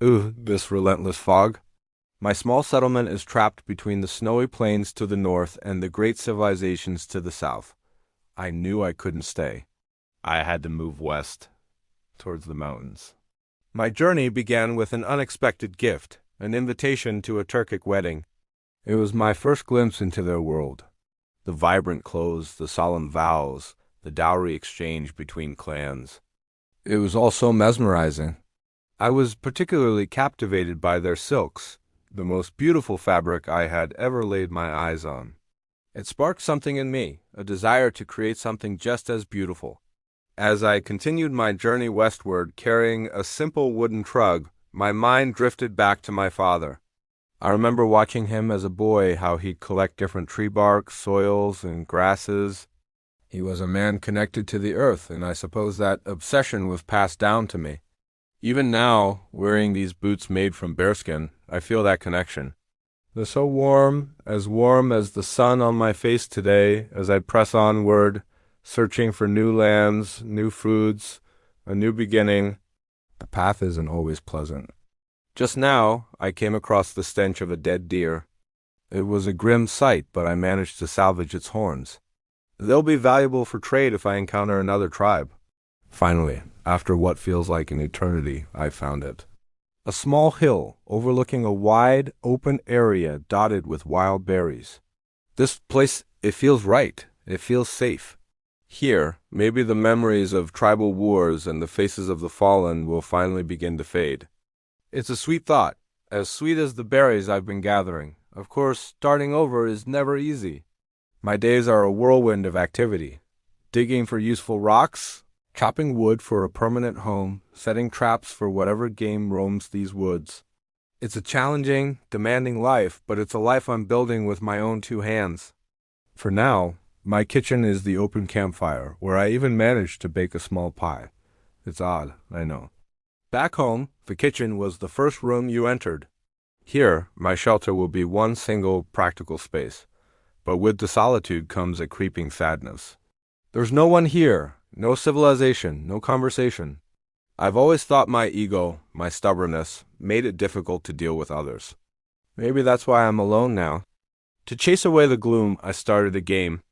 Ooh, this relentless fog. My small settlement is trapped between the snowy plains to the north and the great civilizations to the south. I knew I couldn't stay. I had to move west, towards the mountains. My journey began with an unexpected gift, an invitation to a Turkic wedding. It was my first glimpse into their world. The vibrant clothes, the solemn vows, the dowry exchange between clans. It was all so mesmerizing. I was particularly captivated by their silks, the most beautiful fabric I had ever laid my eyes on. It sparked something in me, a desire to create something just as beautiful. As I continued my journey westward carrying a simple wooden trug, my mind drifted back to my father. I remember watching him as a boy, how he'd collect different tree bark, soils, and grasses. He was a man connected to the earth, and I suppose that obsession was passed down to me. Even now, wearing these boots made from bearskin, I feel that connection. They're so warm as the sun on my face today as I press onward, searching for new lands, new foods, a new beginning. The path isn't always pleasant. Just now, I came across the stench of a dead deer. It was a grim sight, but I managed to salvage its horns. They'll be valuable for trade if I encounter another tribe. Finally, after what feels like an eternity, I found it. A small hill overlooking a wide, open area dotted with wild berries. This place, it feels right. It feels safe. Here, maybe the memories of tribal wars and the faces of the fallen will finally begin to fade. It's a sweet thought, as sweet as the berries I've been gathering. Of course, starting over is never easy. My days are a whirlwind of activity. Digging for useful rocks, chopping wood for a permanent home, setting traps for whatever game roams these woods. It's a challenging, demanding life, but it's a life I'm building with my own two hands. For now, my kitchen is the open campfire, where I even managed to bake a small pie. It's odd, I know. Back home, the kitchen was the first room you entered. Here, my shelter will be one single practical space. But with the solitude comes a creeping sadness. There's no one here, no civilization, no conversation. I've always thought my ego, my stubbornness, made it difficult to deal with others. Maybe that's why I'm alone now. To chase away the gloom, I started a game.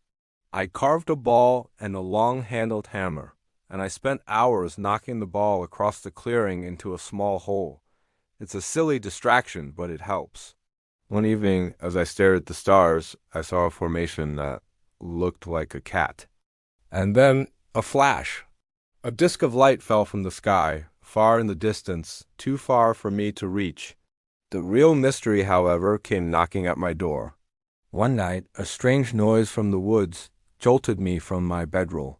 I carved a ball and a long-handled hammer, and I spent hours knocking the ball across the clearing into a small hole. It's a silly distraction, but it helps. One evening, as I stared at the stars, I saw a formation that looked like a cat. And then, a flash. A disk of light fell from the sky, far in the distance, too far for me to reach. The real mystery, however, came knocking at my door. One night, a strange noise from the woods jolted me from my bedroll.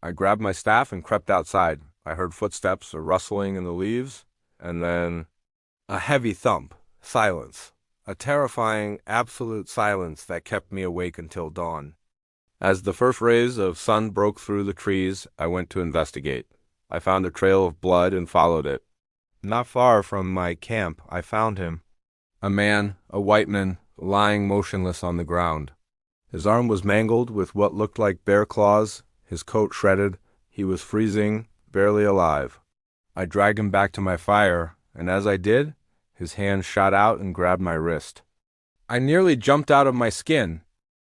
I grabbed my staff and crept outside. I heard footsteps, a rustling in the leaves, and then a heavy thump. Silence. A terrifying, absolute silence that kept me awake until dawn. As the first rays of sun broke through the trees, I went to investigate. I found a trail of blood and followed it. Not far from my camp, I found him. A man, a white man, lying motionless on the ground. His arm was mangled with what looked like bear claws, his coat shredded. He was freezing, barely alive. I dragged him back to my fire, and as I did, his hand shot out and grabbed my wrist. I nearly jumped out of my skin.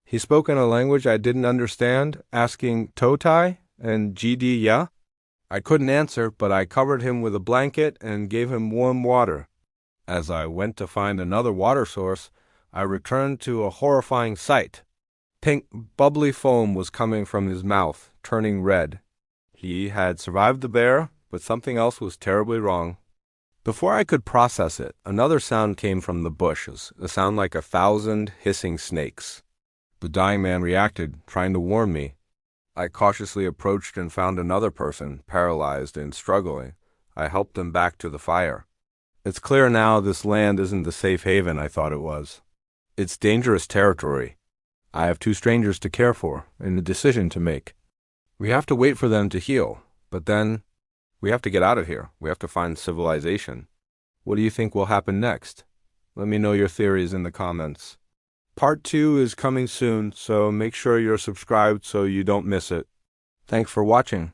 He spoke in a language I didn't understand, asking Totai and GD ya. I couldn't answer, but I covered him with a blanket and gave him warm water. As I went to find another water source, I returned to a horrifying sight. Pink, bubbly foam was coming from his mouth, turning red. He had survived the bear, but something else was terribly wrong. Before I could process it, another sound came from the bushes, a sound like 1,000 hissing snakes. The dying man reacted, trying to warn me. I cautiously approached and found another person, paralyzed and struggling. I helped them back to the fire. It's clear now this land isn't the safe haven I thought it was. It's dangerous territory. I have two strangers to care for, and a decision to make. We have to wait for them to heal, but then we have to get out of here. We have to find civilization. What do you think will happen next? Let me know your theories in the comments. Part 2 is coming soon, so make sure you're subscribed so you don't miss it. Thanks for watching.